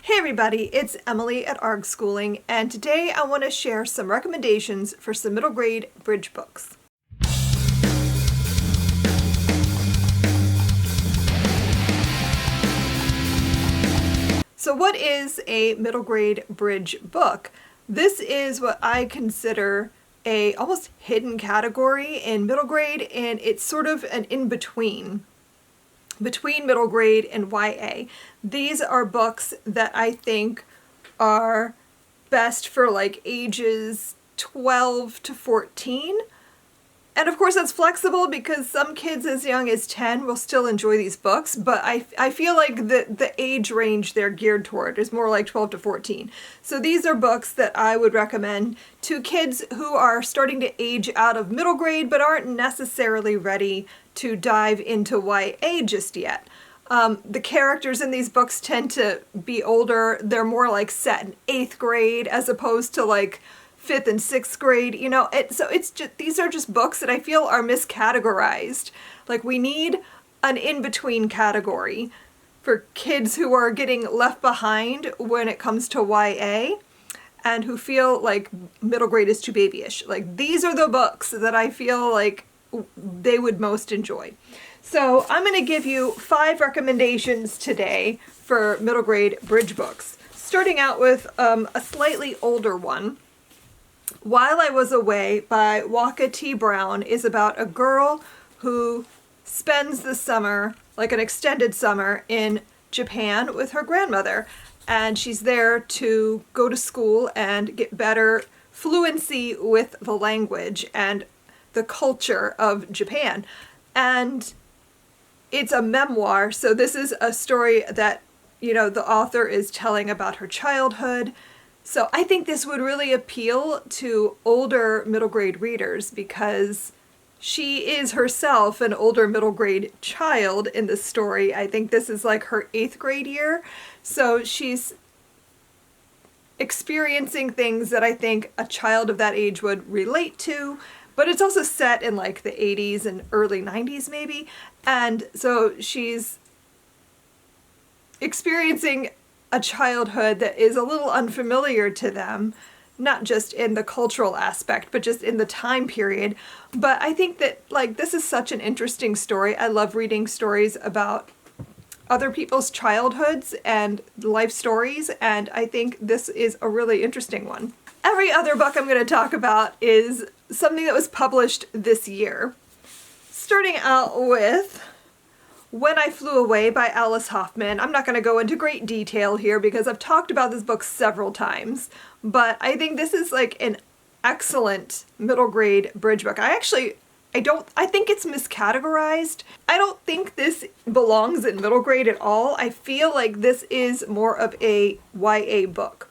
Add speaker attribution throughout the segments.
Speaker 1: Hey everybody, it's Emily at ARG Schooling, and today I want to share some recommendations for some middle grade bridge books. So what is a middle grade bridge book? This is what I consider a almost hidden category in middle grade, and it's sort of an in-between between middle grade and YA. These are books that I think are best for like ages 12 to 14. And of course that's flexible because some kids as young as 10 will still enjoy these books, but I feel like the age range they're geared toward is more like 12 to 14. So these are books that I would recommend to kids who are starting to age out of middle grade but aren't necessarily ready to dive into YA just yet. The characters in these books tend to be older. They're more like set in 8th grade as opposed to like 5th and 6th grade, you know. These are just books that I feel are miscategorized. Like we need an in-between category for kids who are getting left behind when it comes to YA and who feel like middle grade is too babyish. Like these are the books that I feel like they would most enjoy. So I'm going to give you 5 recommendations today for middle grade bridge books. Starting out with a slightly older one. While I Was Away by Waka T. Brown is about a girl who spends the summer, like an extended summer, in Japan with her grandmother. And she's there to go to school and get better fluency with the language and the culture of Japan. And it's a memoir, so this is a story that, you know, the author is telling about her childhood. So I think this would really appeal to older middle grade readers because she is herself an older middle grade child in this story. I think this is like her 8th grade year. So she's experiencing things that I think a child of that age would relate to, but it's also set in like the 80s and early 90s maybe. And so she's experiencing a childhood that is a little unfamiliar to them, not just in the cultural aspect, but just in the time period. But I think that like this is such an interesting story. I love reading stories about other people's childhoods and life stories, and I think this is a really interesting one. Every other book I'm going to talk about is something that was published this year. Starting out with When I Flew Away by Alice Hoffman. I'm not going to go into great detail here because I've talked about this book several times, but I think this is like an excellent middle grade bridge book. I think it's miscategorized. I don't think this belongs in middle grade at all. I feel like this is more of a YA book.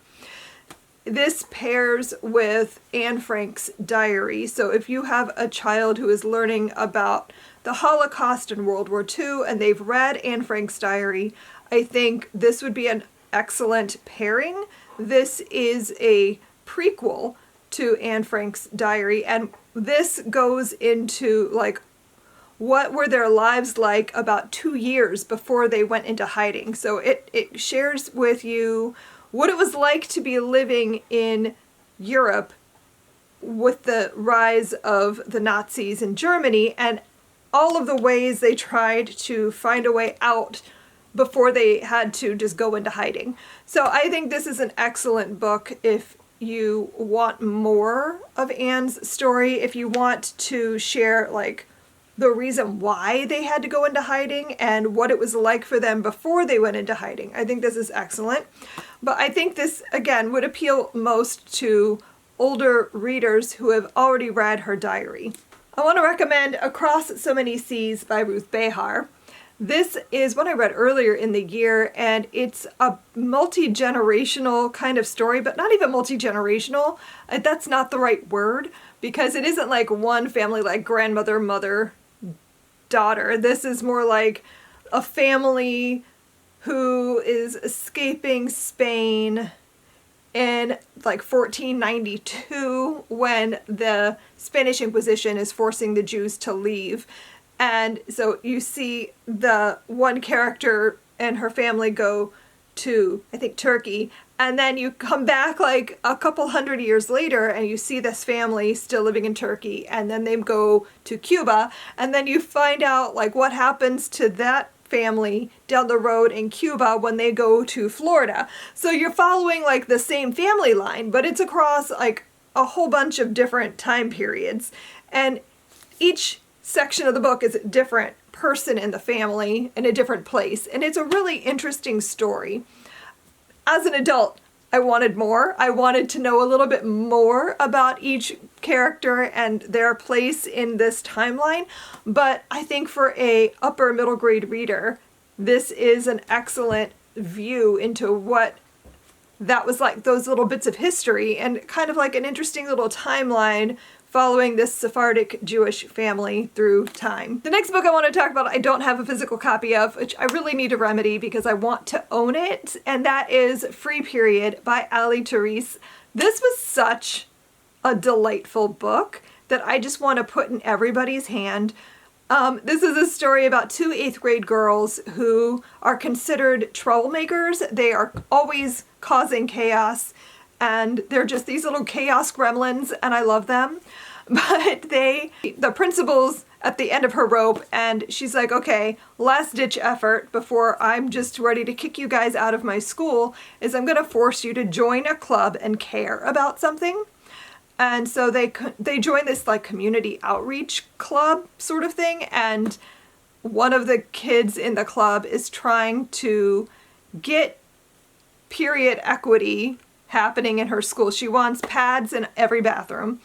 Speaker 1: This pairs with Anne Frank's diary. So if you have a child who is learning about the Holocaust and World War II and they've read Anne Frank's diary, I think this would be an excellent pairing. This is a prequel to Anne Frank's diary, and this goes into like what were their lives like about 2 years before they went into hiding. So it shares with you what it was like to be living in Europe with the rise of the Nazis in Germany and all of the ways they tried to find a way out before they had to just go into hiding. So I think this is an excellent book if you want more of Anne's story, if you want to share like the reason why they had to go into hiding and what it was like for them before they went into hiding. I think this is excellent. But I think this, again, would appeal most to older readers who have already read her diary. I want to recommend Across So Many Seas by Ruth Behar. This is one I read earlier in the year, and it's a multi-generational kind of story, but not even multi-generational. That's not the right word, because it isn't like one family like grandmother, mother, daughter. This is more like a family who is escaping Spain in like 1492 when the Spanish Inquisition is forcing the Jews to leave. And so you see the one character and her family go to, I think, Turkey. And then you come back like a couple hundred years later and you see this family still living in Turkey. And then they go to Cuba. And then you find out like what happens to that family down the road in Cuba when they go to Florida. So you're following like the same family line, but it's across like a whole bunch of different time periods. And each section of the book is a different person in the family in a different place. And it's a really interesting story. As an adult, I wanted more. I wanted to know a little bit more about each character and their place in this timeline. But I think for a upper middle grade reader, this is an excellent view into what that was like, those little bits of history, and kind of like an interesting little timeline following this Sephardic Jewish family through time. The next book I want to talk about, I don't have a physical copy of, which I really need to remedy because I want to own it, and that is Free Period by Ali Therese. This was such a delightful book that I just want to put in everybody's hand. This is a story about two 8th grade girls who are considered troublemakers. They are always causing chaos, and they're just these little chaos gremlins, and I love them. But the principal's at the end of her rope, and she's like, okay, last ditch effort before I'm just ready to kick you guys out of my school is I'm gonna force you to join a club and care about something. And so they join this like community outreach club sort of thing, and one of the kids in the club is trying to get period equity happening in her school. She wants pads in every bathroom,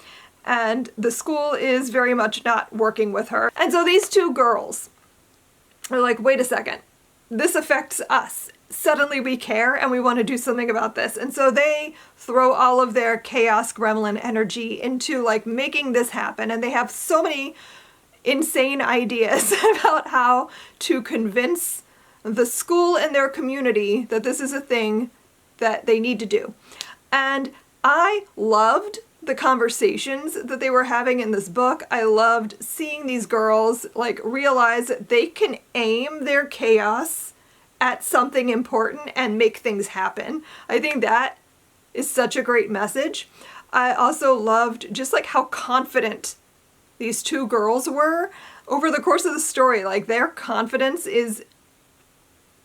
Speaker 1: and the school is very much not working with her. And so these two girls are like, wait a second, this affects us. Suddenly we care and we want to do something about this. And so they throw all of their chaos gremlin energy into like making this happen. And they have so many insane ideas about how to convince the school and their community that this is a thing that they need to do. And I loved the conversations that they were having in this book. I loved seeing these girls like realize that they can aim their chaos at something important and make things happen. I think that is such a great message. I also loved just like how confident these two girls were over the course of the story. Like their confidence is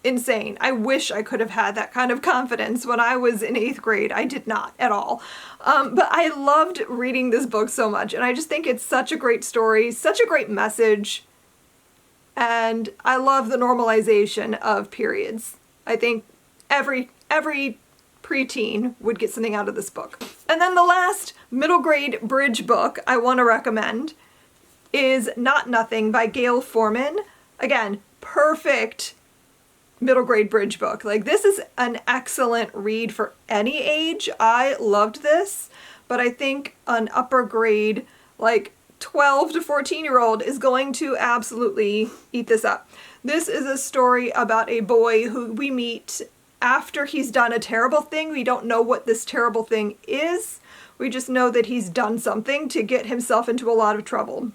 Speaker 1: insane. I wish I could have had that kind of confidence when I was in 8th grade. I did not at all. But I loved reading this book so much, and I just think it's such a great story, such a great message, and I love the normalization of periods. I think every preteen would get something out of this book. And then the last middle grade bridge book I want to recommend is Not Nothing by Gail Forman. Again, perfect middle grade bridge book. Like this is an excellent read for any age. I loved this, but I think an upper grade, like 12 to 14-year-old is going to absolutely eat this up. This is a story about a boy who we meet after he's done a terrible thing. We don't know what this terrible thing is. We just know that he's done something to get himself into a lot of trouble.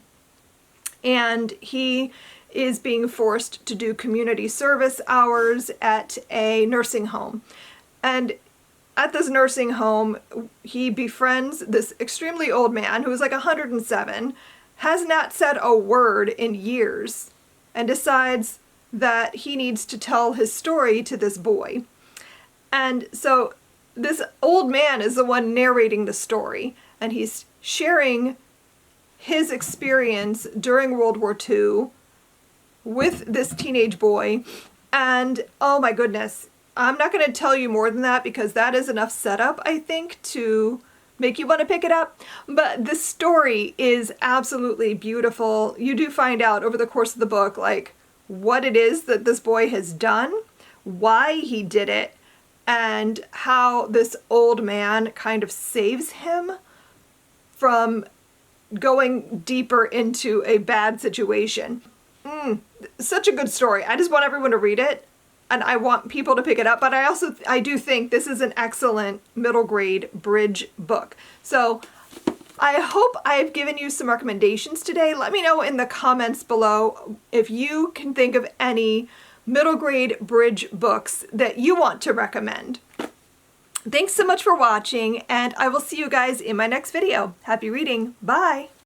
Speaker 1: And he is being forced to do community service hours at a nursing home. And at this nursing home, he befriends this extremely old man who is like 107, has not said a word in years, and decides that he needs to tell his story to this boy. And so this old man is the one narrating the story, and he's sharing his experience during World War II with this teenage boy. And oh my goodness, I'm not going to tell you more than that because that is enough setup, I think, to make you want to pick it up. But the story is absolutely beautiful. You do find out over the course of the book, like, what it is that this boy has done, why he did it, and how this old man kind of saves him from going deeper into a bad situation. Such a good story. I just want everyone to read it, and I want people to pick it up, but I do think this is an excellent middle grade bridge book. So I hope I've given you some recommendations today. Let me know in the comments below if you can think of any middle grade bridge books that you want to recommend. Thanks so much for watching, and I will see you guys in my next video. Happy reading. Bye!